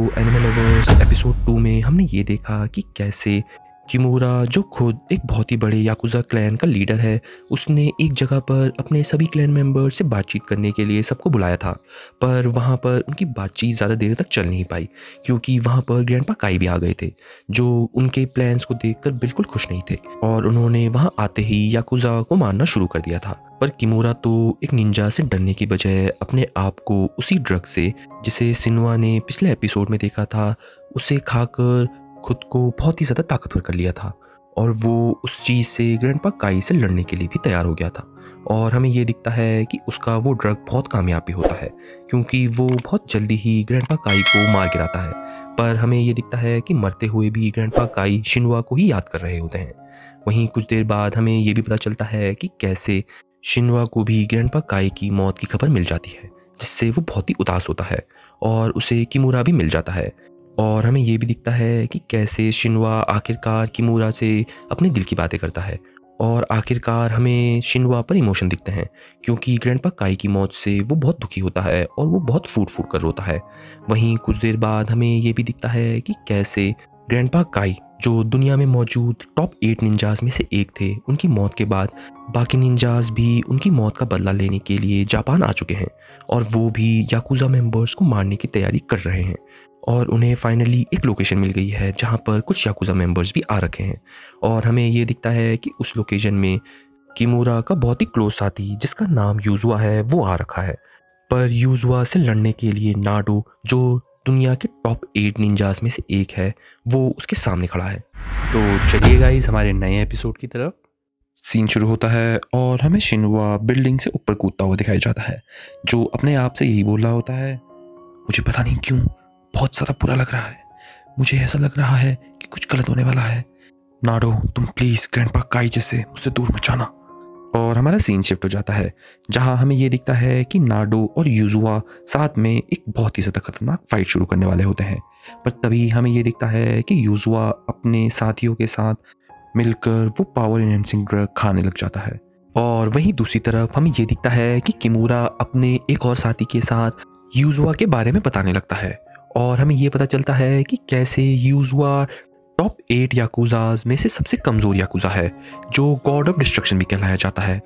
तो anime lovers episode 2 में हमने ये देखा कि कैसे किमोरा जो खुद एक बहुत ही बड़े याकुज़ा क्लैन का लीडर है, उसने एक जगह पर अपने सभी क्लैन मेंबर से बातचीत करने के लिए सबको बुलाया था। पर वहाँ पर उनकी बातचीत ज़्यादा देर तक चल नहीं पाई क्योंकि वहाँ पर ग्रैंडपा काई भी आ गए थे, जो उनके प्लान्स को देखकर बिल्कुल खुश नहीं थे और उन्होंने वहाँ आते ही याकुज़ा को मारना शुरू कर दिया था। पर किमोरा तो एक निंजा से डरने की बजाय अपने आप को उसी ड्रग से, जिसे शिन्वा ने पिछले एपिसोड में देखा था, उसे खाकर खुद को बहुत ही ज़्यादा ताकतवर कर लिया था और वो उस चीज़ से ग्रैंडपा काई से लड़ने के लिए भी तैयार हो गया था। और हमें ये दिखता है कि उसका वो ड्रग बहुत कामयाब भी होता है क्योंकि वो बहुत जल्दी ही ग्रैंडपा काई को मार गिराता है। पर हमें ये दिखता है कि मरते हुए भी ग्रैंडपा काई शिन्वा को ही याद कर रहे होते हैं। वहीं कुछ देर बाद हमें ये भी पता चलता है कि कैसे शिन्वा को भी ग्रैंडपा काई की मौत की खबर मिल जाती है, जिससे वो बहुत ही उदास होता है और उसे किमोरा भी मिल जाता है। और हमें ये भी दिखता है कि कैसे शिन्वा आखिरकार किमोरा से अपने दिल की बातें करता है और आखिरकार हमें शिन्वा पर इमोशन दिखते हैं क्योंकि ग्रैंडपा काई की मौत से वो बहुत दुखी होता है और वो बहुत फूट फूट कर रोता है। वहीं कुछ देर बाद हमें ये भी दिखता है कि कैसे ग्रैंडपा काई, जो दुनिया में मौजूद टॉप 8 निंजास में से एक थे, उनकी मौत के बाद बाकी निंजास भी उनकी मौत का बदला लेने के लिए जापान आ चुके हैं और वो भी याकुज़ा मेंबर्स को मारने की तैयारी कर रहे हैं। और उन्हें फाइनली एक लोकेशन मिल गई है जहाँ पर कुछ याकुज़ा मेंबर्स भी आ रखे हैं और हमें ये दिखता है कि उस लोकेशन में किमोरा का बहुत ही क्लोज साथी, जिसका नाम यूजुआ है, वो आ रखा है। पर यूजुआ से लड़ने के लिए नाडो, जो दुनिया के टॉप 8 निंजास में से एक है, वो उसके सामने खड़ा है। तो चलिए गाइस हमारे नए एपिसोड की तरफ। सीन शुरू होता है और हमें शिन्वा बिल्डिंग से ऊपर कूदता हुआ दिखाई जाता है, जो अपने आप से यही बोल रहा होता है, मुझे पता नहीं क्यों बहुत ज़्यादा बुरा लग रहा है, मुझे ऐसा लग रहा है कि कुछ गलत होने वाला है। नाडो, तुम प्लीज़ ग्रैंडपा काई जैसे मुझसे दूर मत जाना। और हमारा सीन शिफ्ट हो जाता है जहां हमें ये दिखता है कि नाडो और यूजुआ साथ में एक बहुत ही ज़्यादा खतरनाक फाइट शुरू करने वाले होते हैं। पर तभी हमें ये दिखता है कि यूजुआ अपने साथियों के साथ मिलकर वो पावर एनहेंसिंग ड्रग खाने लग जाता है। और वहीं दूसरी तरफ हमें ये दिखता है कि किमोरा अपने एक और साथी के साथ यूजुआ के बारे में बताने लगता है और हमें ये पता चलता है कि कैसे यूजुआ टॉप 8 याकुज़ाज में से सबसे कमज़ोर याकुज़ा है, जो गॉड ऑफ डिस्ट्रक्शन भी कहलाया जाता है।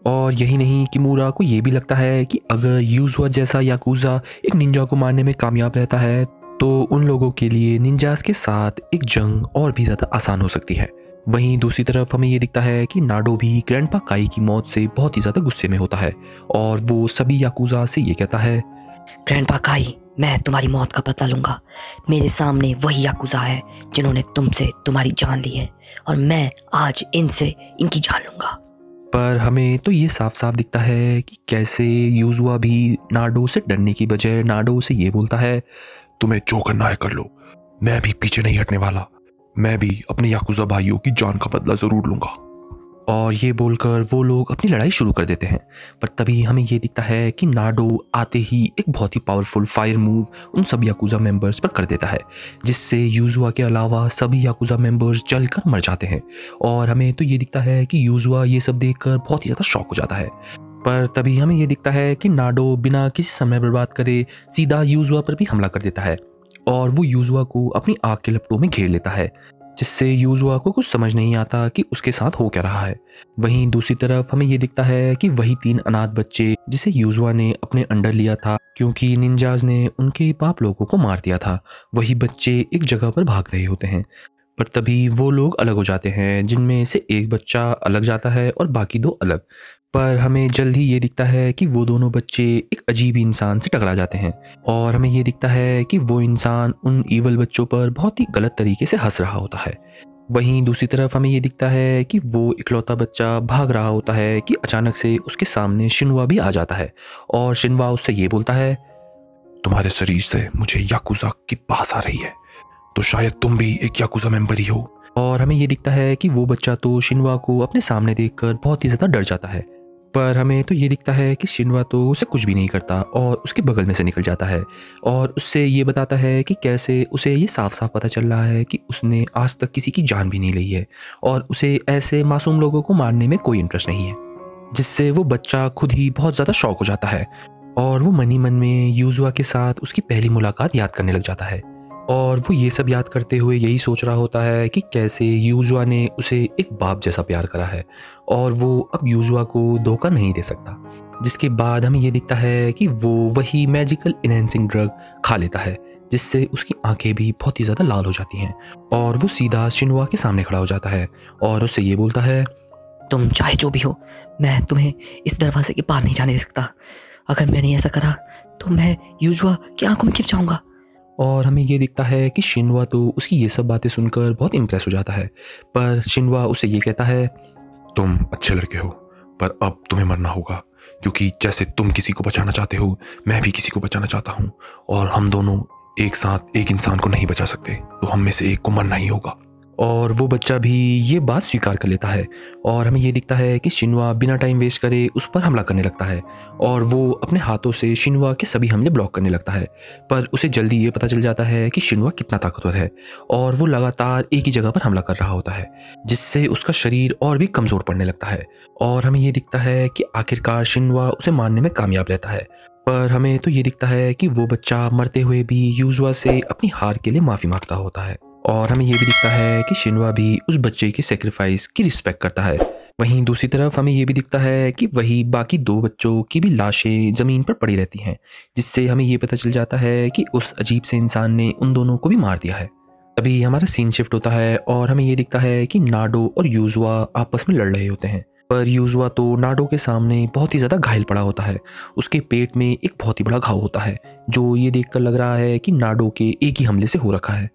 और यही नहीं, किमोरा को ये भी लगता है कि अगर यूजुआ जैसा याकुज़ा एक निंजा को मारने में कामयाब रहता है तो उन लोगों के लिए निंजास के साथ एक जंग और भी ज़्यादा आसान हो सकती है। वहीं दूसरी तरफ हमें ये दिखता है कि नाडो भी ग्रैंडपा काई की मौत से बहुत ही ज़्यादा गुस्से में होता है और वो सभी याकुज़ा से ये कहता है, ग्रैंडपा काई, मैं तुम्हारी मौत का बदला लूंगा। मेरे सामने वही याकुज़ा है जिन्होंने तुमसे तुम्हारी जान ली है और मैं आज इनसे इनकी जान लूंगा। पर हमें तो ये साफ साफ दिखता है कि कैसे यूजुआ भी नाडो से डरने की बजाय नाडो से ये बोलता है, तुम्हें जो करना है कर लो, मैं भी पीछे नहीं हटने वाला, मैं भी अपने याकुज़ा भाइयों की जान का बदला ज़रूर लूंगा। और ये बोलकर वो लोग अपनी लड़ाई शुरू कर देते हैं। पर तभी हमें ये दिखता है कि नाडो आते ही एक बहुत ही पावरफुल फायर मूव उन सभी याकुज़ा मेंबर्स पर कर देता है, जिससे यूजुआ के अलावा सभी याकुज़ा मेंबर्स जलकर मर जाते हैं। और हमें तो ये दिखता है कि यूजुआ ये सब देखकर बहुत ही ज़्यादा शॉक हो जाता है। पर तभी हमें ये दिखता है कि नाडो बिना किसी समय बर्बाद करे सीधा यूजुआ पर भी हमला कर देता है और वो यूजुआ को अपनी आग के लपटों में घेर लेता है, जिससे यूजुआ को कुछ समझ नहीं आता कि उसके साथ हो क्या रहा है। वहीं दूसरी तरफ हमें ये दिखता है कि वही 3 अनाथ बच्चे जिसे यूजुआ ने अपने अंडर लिया था क्योंकि निंजाज ने उनके बाप लोगों को मार दिया था, वही बच्चे एक जगह पर भाग रहे होते हैं। पर तभी वो लोग अलग हो जाते हैं, जिनमें से एक बच्चा अलग जाता है और बाकी 2 अलग। पर हमें जल्द ही ये दिखता है कि वो दोनों बच्चे एक अजीब इंसान से टकरा जाते हैं और हमें ये दिखता है कि वो इंसान उन ईवल बच्चों पर बहुत ही गलत तरीके से हंस रहा होता है। वहीं दूसरी तरफ हमें ये दिखता है कि वो इकलौता बच्चा भाग रहा होता है कि अचानक से उसके सामने शिन्वा भी आ जाता है और शिन्वा उससे ये बोलता है, तुम्हारे शरीर से मुझे याकुज़ा की बास आ रही है, तो शायद तुम भी एक याकुज़ा मेंबर ही हो। और हमें ये दिखता है कि वो बच्चा तो शिन्वा को अपने सामने देखकर बहुत ही ज़्यादा डर जाता है। पर हमें तो ये दिखता है कि शिन्वा तो उसे कुछ भी नहीं करता और उसके बगल में से निकल जाता है और उससे ये बताता है कि कैसे उसे ये साफ साफ पता चल रहा है कि उसने आज तक किसी की जान भी नहीं ली है और उसे ऐसे मासूम लोगों को मारने में कोई इंटरेस्ट नहीं है, जिससे वो बच्चा खुद ही बहुत ज़्यादा शॉक हो जाता है और वो मन ही मन में यूजुआ के साथ उसकी पहली मुलाकात याद करने लग जाता है। और वो ये सब याद करते हुए यही सोच रहा होता है कि कैसे यूजुआ ने उसे एक बाप जैसा प्यार करा है और वो अब यूजुआ को धोखा नहीं दे सकता। जिसके बाद हमें ये दिखता है कि वो वही मैजिकल इनहेंसिंग ड्रग खा लेता है, जिससे उसकी आंखें भी बहुत ही ज़्यादा लाल हो जाती हैं और वो सीधा शिनवा के सामने खड़ा हो जाता है और उससे ये बोलता है, तुम चाहे जो भी हो, मैं तुम्हें इस दरवाजे के पार नहीं जाने दे सकता। अगर मैंने ऐसा करा तो मैं यूजुआ की आंखों में गिर जाऊंगा। और हमें ये दिखता है कि शिनवा तो उसकी ये सब बातें सुनकर बहुत इम्प्रेस हो जाता है, पर शिनवा उसे ये कहता है, तुम अच्छे लड़के हो, पर अब तुम्हें मरना होगा, क्योंकि जैसे तुम किसी को बचाना चाहते हो, मैं भी किसी को बचाना चाहता हूँ, और हम दोनों एक साथ एक इंसान को नहीं बचा सकते, तो हम में से एक को मरना ही होगा। और वो बच्चा भी ये बात स्वीकार कर लेता है और हमें ये दिखता है कि शिनवा बिना टाइम वेस्ट करे उस पर हमला करने लगता है और वो अपने हाथों से शिनवा के सभी हमले ब्लॉक करने लगता है। पर उसे जल्दी ये पता चल जाता है कि शिनवा कितना ताकतवर है और वो लगातार एक ही जगह पर हमला कर रहा होता है, जिससे उसका शरीर और भी कमज़ोर पड़ने लगता है। और हमें ये दिखता है कि आखिरकार शिनवा उसे मारने में कामयाब रहता है। पर हमें तो ये दिखता है कि वो बच्चा मरते हुए भी यूजुआ से अपनी हार के लिए माफ़ी मांगता होता है। और हमें ये भी दिखता है कि शिनवा भी उस बच्चे के सेक्रीफाइस की रिस्पेक्ट करता है। वहीं दूसरी तरफ हमें ये भी दिखता है कि वही बाकी दो बच्चों की भी लाशें ज़मीन पर पड़ी रहती हैं, जिससे हमें ये पता चल जाता है कि उस अजीब से इंसान ने उन दोनों को भी मार दिया है। तभी हमारा सीन शिफ्ट होता है और हमें ये दिखता है कि नाडो और यूजुआ आपस में लड़ रहे होते हैं। पर यूजुआ तो नाडो के सामने बहुत ही ज़्यादा घायल पड़ा होता है। उसके पेट में एक बहुत ही बड़ा घाव होता है, जो ये देखकर लग रहा है कि नाडो के एक ही हमले से हो रखा है।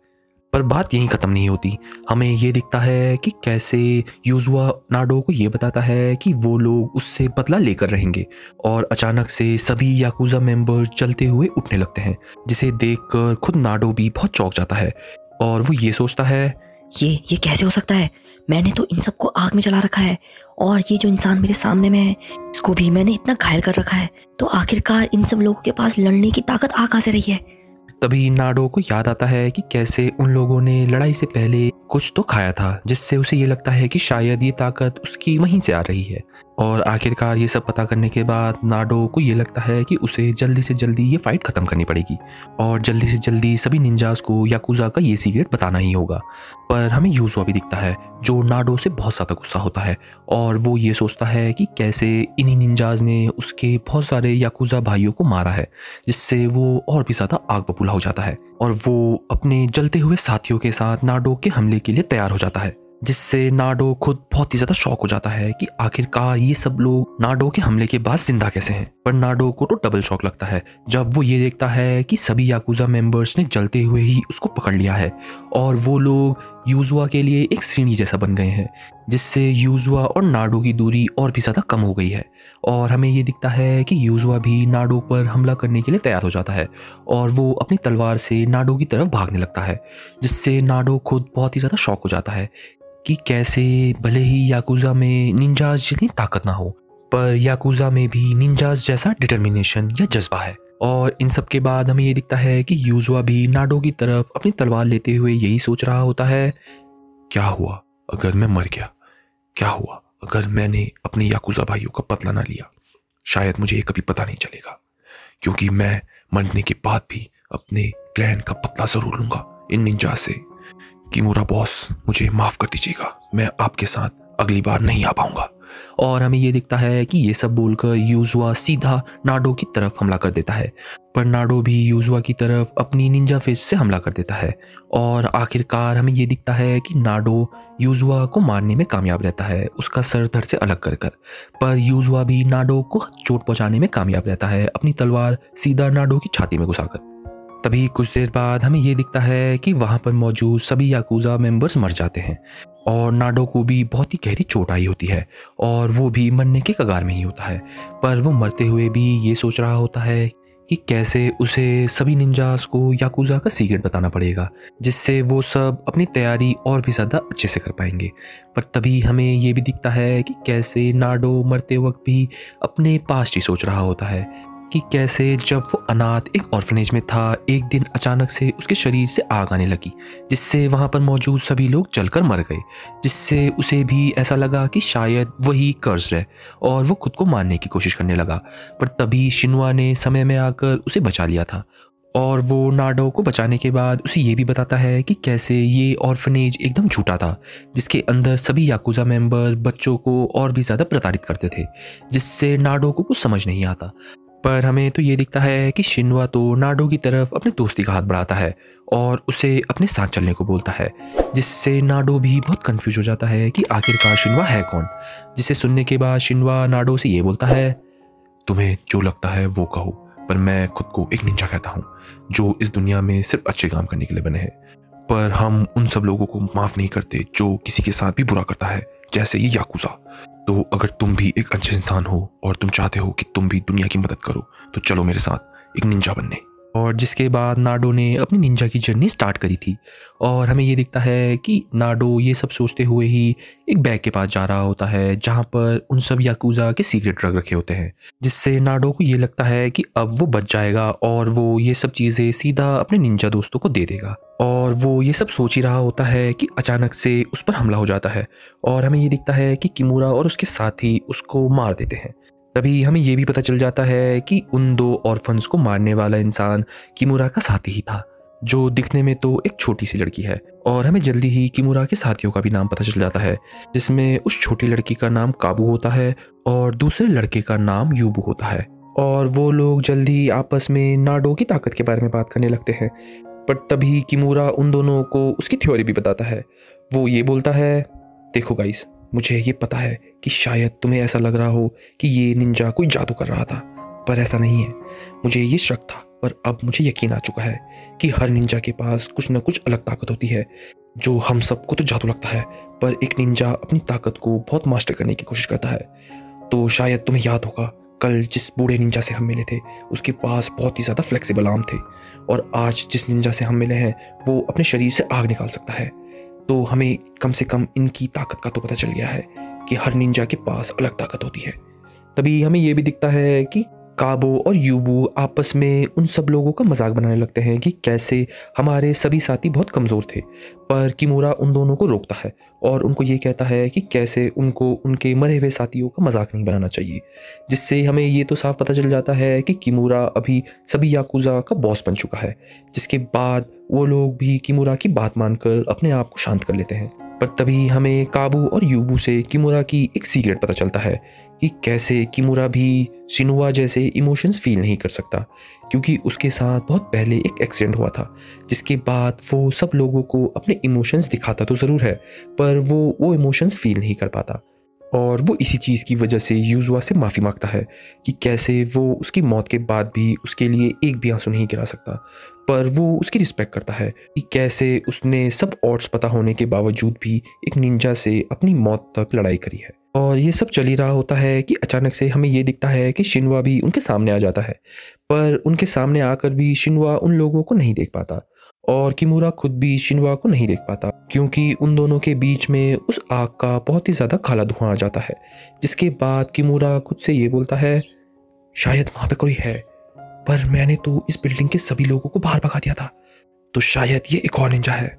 पर बात यहीं ख़त्म नहीं होती। हमें ये दिखता है कि कैसे यूजुआ नाडो को ये बताता है कि वो लोग उससे बदला लेकर रहेंगे और अचानक से सभी याकुज़ा मेंबर चलते हुए उठने लगते हैं, जिसे देखकर खुद नाडो भी बहुत चौंक जाता है और वो ये सोचता है, ये कैसे हो सकता है? मैंने तो इन सबको आग में जला रखा है और ये जो इंसान मेरे सामने में है, इसको भी मैंने इतना घायल कर रखा है, तो आखिरकार इन सब लोगों के पास लड़ने की ताकत आ कहाँ से रही है? तभी नाडो को याद आता है कि कैसे उन लोगों ने लड़ाई से पहले कुछ तो खाया था, जिससे उसे ये लगता है कि शायद ये ताकत उसकी वहीं से आ रही है। और आखिरकार ये सब पता करने के बाद नाडो को ये लगता है कि उसे जल्दी से जल्दी ये फाइट ख़त्म करनी पड़ेगी और जल्दी से जल्दी सभी निंजास को याकुज़ा का ये सीक्रेट बताना ही होगा। पर हमें यूजुआ भी दिखता है, जो नाडो से बहुत ज़्यादा गुस्सा होता है और वो ये सोचता है कि कैसे इन्हीं निंजास ने उसके बहुत सारे याकुज़ा भाइयों को मारा है, जिससे वो और भी ज़्यादा आग बबूला हो जाता है और वो अपने जलते हुए साथियों के साथ नाडो के हमले के लिए तैयार हो जाता है, जिससे नाडो खुद बहुत ही ज़्यादा शॉक हो जाता है कि आखिरकार ये सब लोग नाडो के हमले के बाद जिंदा कैसे हैं। पर नाडो को तो डबल शॉक लगता है जब वो ये देखता है कि सभी याकुज़ा मेंबर्स ने जलते हुए ही उसको पकड़ लिया है और वो लोग यूजुआ के लिए एक सीढ़ी जैसा बन गए हैं, जिससे यूजुआ और नाडो की दूरी और भी ज़्यादा कम हो गई है। और हमें ये दिखता है कि यूजुआ भी नाडो पर हमला करने के लिए तैयार हो जाता है और वो अपनी तलवार से नाडो की तरफ भागने लगता है, जिससे नाडो खुद बहुत ही ज़्यादा शॉक हो जाता है कि कैसे भले ही याकुज़ा में निंजास जितनी ताकत ना हो, पर याकुज़ा में भी निंजास जैसा डिटर्मिनेशन या जज्बा है। और इन सब के बाद हमें ये दिखता है कि यूजुआ भी नाडो की तरफ अपनी तलवार लेते हुए यही सोच रहा होता है, क्या हुआ अगर मैं मर गया? क्या हुआ अगर मैंने अपने याकुज़ा भाइयों का बदला ना लिया? शायद मुझे ये कभी पता नहीं चलेगा, क्योंकि मैं मरने के बाद भी अपने क्लैन का बदला जरूर लूंगा इन निंजा से। किमूरा बॉस, मुझे माफ कर दीजिएगा, मैं आपके साथ अगली बार नहीं आ पाऊंगा। और हमें ये दिखता है कि ये सब बोलकर यूजुआ सीधा नाडो की तरफ हमला कर देता है, पर नाडो भी यूजुआ की तरफ अपनी निंजा फिस्ट से हमला कर देता है और आखिरकार हमें ये दिखता है कि नाडो यूजुआ को मारने में कामयाब रहता है, उसका सर धड़ से अलग कर कर। पर यूजुआ भी नाडो को चोट पहुंचाने में कामयाब रहता है, अपनी तलवार सीधा नाडो की छाती में घुसाकर। तभी कुछ देर बाद हमें ये दिखता है कि वहाँ पर मौजूद सभी याकुज़ा मेंबर्स मर जाते हैं और नाडो को भी बहुत ही गहरी चोट आई होती है और वो भी मरने के कगार में ही होता है। पर वो मरते हुए भी ये सोच रहा होता है कि कैसे उसे सभी निंजास को याकुज़ा का सीक्रेट बताना पड़ेगा, जिससे वो सब अपनी तैयारी और भी ज़्यादा अच्छे से कर पाएंगे। पर तभी हमें ये भी दिखता है कि कैसे नाडो मरते वक्त भी अपने पास्ट ही सोच रहा होता है कि कैसे जब वो अनाथ एक ऑर्फनेज में था, एक दिन अचानक से उसके शरीर से आग आने लगी, जिससे वहाँ पर मौजूद सभी लोग जलकर मर गए, जिससे उसे भी ऐसा लगा कि शायद वही कर्ज है और वो खुद को मारने की कोशिश करने लगा। पर तभी शिनवा ने समय में आकर उसे बचा लिया था और वो नाडो को बचाने के बाद उसे ये भी बताता है कि कैसे ये ऑर्फनेज एकदम झूठा था, जिसके अंदर सभी याकुजा मेंबर बच्चों को और भी ज़्यादा प्रताड़ित करते थे, जिससे नाडो को कुछ समझ नहीं आता। पर हमें तो ये दिखता है कि शिनवा तो नाडो की तरफ अपने दोस्ती का हाथ बढ़ाता है और उसे अपने साथ चलने को बोलता है, जिससे नाडो भी बहुत कंफ्यूज हो जाता है कि आखिरकार शिनवा है कौन। जिसे सुनने के बाद शिनवा नाडो से ये बोलता है, तुम्हें जो लगता है वो कहो, पर मैं खुद को एक निंजा कहता हूँ जो इस दुनिया में सिर्फ अच्छे काम करने के लिए बने हैं। पर हम उन सब लोगों को माफ नहीं करते जो किसी के साथ भी बुरा करता है, जैसे ये याकुजा। तो अगर तुम भी एक अच्छे इंसान हो और तुम चाहते हो कि तुम भी दुनिया की मदद करो, तो चलो मेरे साथ एक निंजा बनने। और जिसके बाद नाडो ने अपनी निंजा की जर्नी स्टार्ट करी थी। और हमें ये दिखता है कि नाडो ये सब सोचते हुए ही एक बैग के पास जा रहा होता है जहाँ पर उन सब याकुजा के सीक्रेट ड्रग रखे होते हैं, जिससे नाडो को ये लगता है कि अब वो बच जाएगा और वो ये सब चीज़ें सीधा अपने निंजा दोस्तों को दे देगा। और वो ये सब सोच ही रहा होता है कि अचानक से उस पर हमला हो जाता है और हमें ये दिखता है कि किमुरा और उसके साथी उसको मार देते हैं। तभी हमें ये भी पता चल जाता है कि उन 2 ऑर्फन्स को मारने वाला इंसान किमुरा का साथी ही था, जो दिखने में तो एक छोटी सी लड़की है। और हमें जल्दी ही किमुरा के साथियों का भी नाम पता चल जाता है, जिसमें उस छोटी लड़की का नाम काबू होता है और दूसरे लड़के का नाम यूबू होता है। और वो लोग जल्दी आपस में नाडो की ताकत के बारे में बात करने लगते हैं। पर तभी किमुरा उन दोनों को उसकी थ्योरी भी बताता है। वो ये बोलता है, देखो गाइस, मुझे ये पता है कि शायद तुम्हें ऐसा लग रहा हो कि ये निंजा कोई जादू कर रहा था, पर ऐसा नहीं है। मुझे ये शक था, पर अब मुझे यकीन आ चुका है कि हर निंजा के पास कुछ न कुछ अलग ताकत होती है। जो हम सबको तो जादू लगता है, पर एक निंजा अपनी ताकत को बहुत मास्टर करने की कोशिश करता है। तो शायद तुम्हें याद होगा, कल जिस बूढ़े निंजा से हम मिले थे उसके पास बहुत ही ज़्यादा फ्लेक्सिबल आर्म थे, और आज जिस निंजा से हम मिले हैं वो अपने शरीर से आग निकाल सकता है। तो हमें कम से कम इनकी ताकत का तो पता चल गया है कि हर निंजा के पास अलग ताकत होती है। तभी हमें यह भी दिखता है कि काबो और यूबू आपस में उन सब लोगों का मजाक बनाने लगते हैं कि कैसे हमारे सभी साथी बहुत कमज़ोर थे, पर किमुरा उन दोनों को रोकता है और उनको ये कहता है कि कैसे उनको उनके मरे हुए साथियों का मजाक नहीं बनाना चाहिए। जिससे हमें ये तो साफ पता चल जाता है कि किमुरा अभी सभी याकुजा का बॉस बन चुका है। जिसके बाद वो लोग भी किमुरा की बात मानकर अपने आप को शांत कर लेते हैं। पर तभी हमें काबू और यूबू से किमुरा की एक सीक्रेट पता चलता है कि कैसे किमुरा भी शिनुआ जैसे इमोशंस फील नहीं कर सकता, क्योंकि उसके साथ बहुत पहले एक एक्सीडेंट हुआ था। जिसके बाद वो सब लोगों को अपने इमोशंस दिखाता तो ज़रूर है, पर वो इमोशंस फील नहीं कर पाता। और वो इसी चीज़ की वजह से यूजुआ से माफ़ी मांगता है कि कैसे वो उसकी मौत के बाद भी उसके लिए एक भी आंसू नहीं गिरा सकता, पर वो उसकी रिस्पेक्ट करता है कि कैसे उसने सब ऑड्स पता होने के बावजूद भी एक निंजा से अपनी मौत तक लड़ाई करी है। और ये सब चल ही रहा होता है कि अचानक से हमें ये दिखता है कि शिनवा भी उनके सामने आ जाता है, पर उनके सामने आकर भी शिनवा उन लोगों को नहीं देख पाता और किमुरा खुद भी शिनवा को नहीं देख पाता, क्योंकि उन दोनों के बीच में उस आग का बहुत ही ज़्यादा काला धुआं आ जाता है। जिसके बाद किमुरा खुद से ये बोलता है, शायद वहाँ पे कोई है, पर मैंने तो इस बिल्डिंग के सभी लोगों को बाहर भगा दिया था, तो शायद ये एक और निंजा है।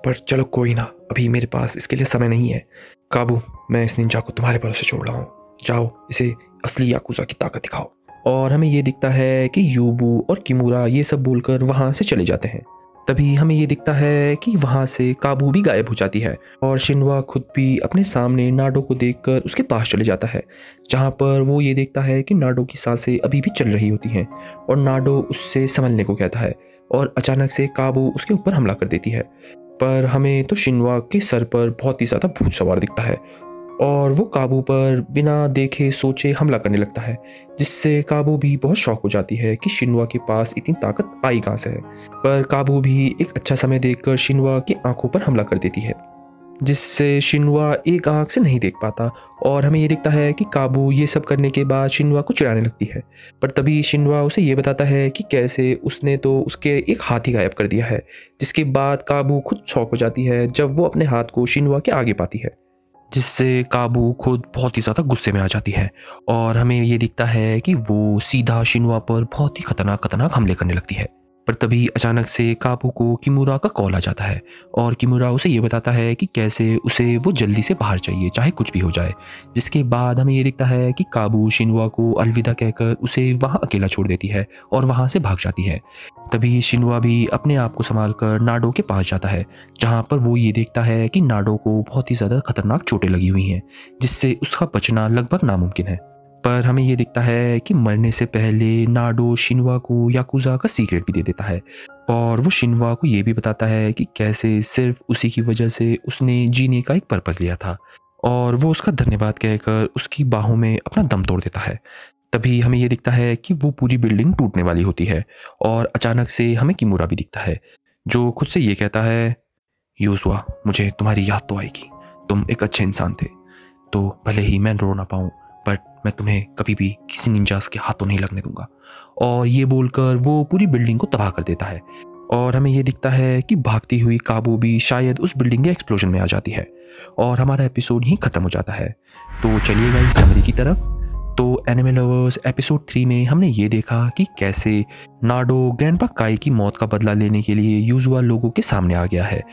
पर चलो कोई ना, अभी मेरे पास इसके लिए समय नहीं है। काबू, मैं इस निंजा को तुम्हारे भरोसे छोड़ रहा हूँ, जाओ इसे असली याकुजा की ताकत दिखाओ। और हमें ये दिखता है कि यूबू और किमुरा ये सब बोलकर वहाँ से चले जाते हैं। तभी हमें ये दिखता है कि वहाँ से काबू भी गायब हो जाती है और शिनवा खुद भी अपने सामने नाडो को देखकर उसके पास चले जाता है, जहाँ पर वो ये देखता है कि नाडो की सांसें अभी भी चल रही होती हैं और नाडो उससे संभलने को कहता है और अचानक से काबू उसके ऊपर हमला कर देती है। पर हमें तो शिनवा के सर पर बहुत ही ज़्यादा भूत सवार दिखता है और वो काबू पर बिना देखे सोचे हमला करने लगता है, जिससे काबू भी बहुत शौक हो जाती है कि शिनवा के पास इतनी ताकत आई कहाँ से है। पर काबू भी एक अच्छा समय देखकर शिनवा की आंखों पर हमला कर देती है, जिससे शिनवा एक आंख से नहीं देख पाता और हमें ये दिखता है कि काबू ये सब करने के बाद शिनवा को चिढ़ाने लगती है। पर तभी शिनवा उसे ये बताता है कि कैसे उसने तो उसके एक हाथ ही गायब कर दिया है। जिसके बाद काबू खुद शौक हो जाती है जब वो अपने हाथ को शिनवा के आगे पाती है, जिससे काबू खुद बहुत ही ज़्यादा गुस्से में आ जाती है और हमें ये दिखता है कि वो सीधा शिनवा पर बहुत ही खतरनाक हमले करने लगती है। पर तभी अचानक से काबू को किमुरा का कॉल आ जाता है और किमुरा उसे ये बताता है कि कैसे उसे वो जल्दी से बाहर चाहिए, चाहे कुछ भी हो जाए। जिसके बाद हमें ये दिखता है कि काबू शिनवा को अलविदा कहकर उसे वहाँ अकेला छोड़ देती है और वहाँ से भाग जाती है। तभी शिनवा भी अपने आप को संभाल कर नाडो के पास जाता है, जहाँ पर वो ये देखता है कि नाडो को बहुत ही ज़्यादा खतरनाक चोटें लगी हुई हैं, जिससे उसका बचना लगभग नामुमकिन है। पर हमें ये दिखता है कि मरने से पहले नाडो शिनवा को याकुजा का सीक्रेट भी दे देता है और वो शिनवा को ये भी बताता है कि कैसे सिर्फ उसी की वजह से उसने जीने का एक पर्पस लिया था, और वो उसका धन्यवाद कहकर उसकी बाहों में अपना दम तोड़ देता है। तभी हमें ये दिखता है कि वो पूरी बिल्डिंग टूटने वाली होती है और अचानक से हमें किमुरा भी दिखता है, जो खुद से ये कहता है, यूजुआ, मुझे तुम्हारी याद तो आएगी, तुम एक अच्छे इंसान थे, तो भले ही मैं रो ना पाऊँ बट मैं तुम्हें कभी भी किसी निंजास के हाथों नहीं लगने दूंगा। और ये बोलकर वो पूरी बिल्डिंग को तबाह कर देता है और हमें ये दिखता है कि भागती हुई काबू भी शायद उस बिल्डिंग के एक्सप्लोजन में आ जाती है और हमारा एपिसोड ही खत्म हो जाता है। तो चलिएगा इस समरी की तरफ। तो एनिमे लवर्स, एपिसोड 3 में हमने ये देखा कि कैसे नाडो ग्रैंडपा काई की मौत का बदला लेने के लिए यूजुआ लोगों के सामने आ गया है,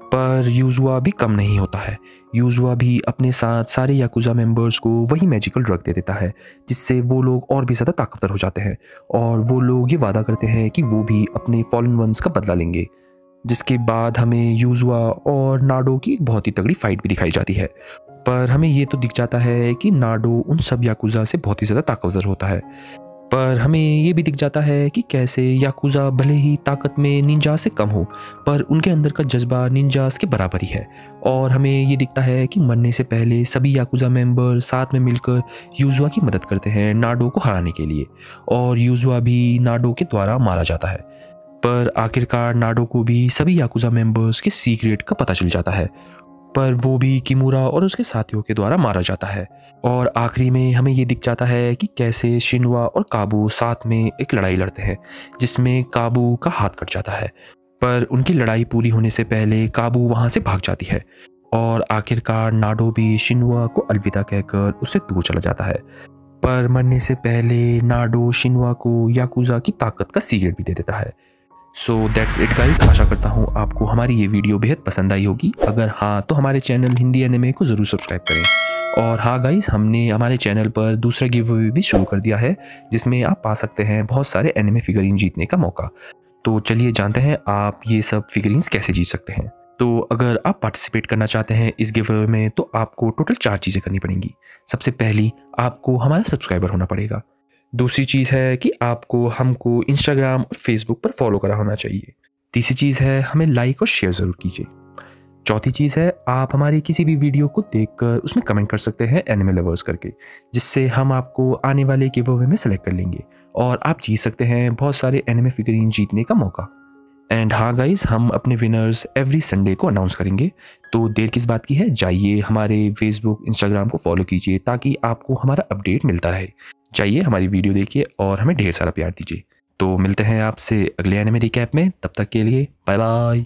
पर यूजुआ भी कम नहीं होता है। यूजुआ भी अपने साथ सारे याकुजा मेंबर्स को वही मैजिकल ड्रग दे देता है, जिससे वो लोग और भी ज़्यादा ताकतवर हो जाते हैं और वो लोग ये वादा करते हैं कि वो भी अपने फॉलन वंस का बदला लेंगे। जिसके बाद हमें यूजुआ और नाडो की एक बहुत ही तगड़ी फाइट भी दिखाई जाती है, पर हमें ये तो दिख जाता है कि नाडो उन सब याकुजा से बहुत ही ज़्यादा ताकतवर होता है। पर हमें ये भी दिख जाता है कि कैसे याकुजा भले ही ताकत में निंजा से कम हो, पर उनके अंदर का जज्बा निंजास के बराबर ही है। और हमें ये दिखता है कि मरने से पहले सभी याकुजा मेंबर साथ में मिलकर यूजुआ की मदद करते हैं नाडो को हराने के लिए, और यूजुआ भी नाडो के द्वारा मारा जाता है। पर आखिरकार नाडो को भी सभी याकुजा मेंबर्स के सीक्रेट का पता चल जाता है, पर वो भी किमुरा और उसके साथियों के द्वारा मारा जाता है। और आखिरी में हमें ये दिख जाता है कि कैसे शिनवा और काबू साथ में एक लड़ाई लड़ते हैं, जिसमें काबू का हाथ कट जाता है, पर उनकी लड़ाई पूरी होने से पहले काबू वहाँ से भाग जाती है और आखिरकार नाडो भी शिनवा को अलविदा कहकर उससे दूर चला जाता है। पर मरने से पहले नाडो शिनवा को याकुजा की ताकत का सीक्रेट भी दे देता है। सो दैट्स इट गाइस, आशा करता हूँ आपको हमारी ये वीडियो बेहद पसंद आई होगी। अगर हाँ तो हमारे चैनल हिंदी एनिमे को ज़रूर सब्सक्राइब करें। और हाँ गाइस, हमने हमारे चैनल पर दूसरा गिव अवे भी शुरू कर दिया है, जिसमें आप पा सकते हैं बहुत सारे एनिमे फिगरीन जीतने का मौका। तो चलिए जानते हैं आप ये सब फिगरीन्स कैसे जीत सकते हैं। तो अगर आप पार्टिसिपेट करना चाहते हैं इस गिव अवे में, तो आपको टोटल 4 चीज़ें करनी पड़ेंगी। सबसे पहली, आपको हमारा सब्सक्राइबर होना पड़ेगा। दूसरी चीज़ है कि आपको हमको इंस्टाग्राम और फेसबुक पर फॉलो करा होना चाहिए। तीसरी चीज़ है हमें लाइक और शेयर ज़रूर कीजिए। चौथी चीज़ है आप हमारी किसी भी वीडियो को देखकर उसमें कमेंट कर सकते हैं एनिमे लवर्स करके, जिससे हम आपको आने वाले गिव अवे में सेलेक्ट कर लेंगे और आप जीत सकते हैं बहुत सारे एनिमे फिगरीन जीतने का मौका। एंड हाँ गाइज, हम अपने विनर्स एवरी संडे को अनाउंस करेंगे, तो देर किस बात की है, जाइए हमारे फेसबुक इंस्टाग्राम को फॉलो कीजिए ताकि आपको हमारा अपडेट मिलता रहे। जाइए हमारी वीडियो देखिए और हमें ढेर सारा प्यार दीजिए। तो मिलते हैं आपसे अगले एनिमे रिकैप में, तब तक के लिए बाय बाय।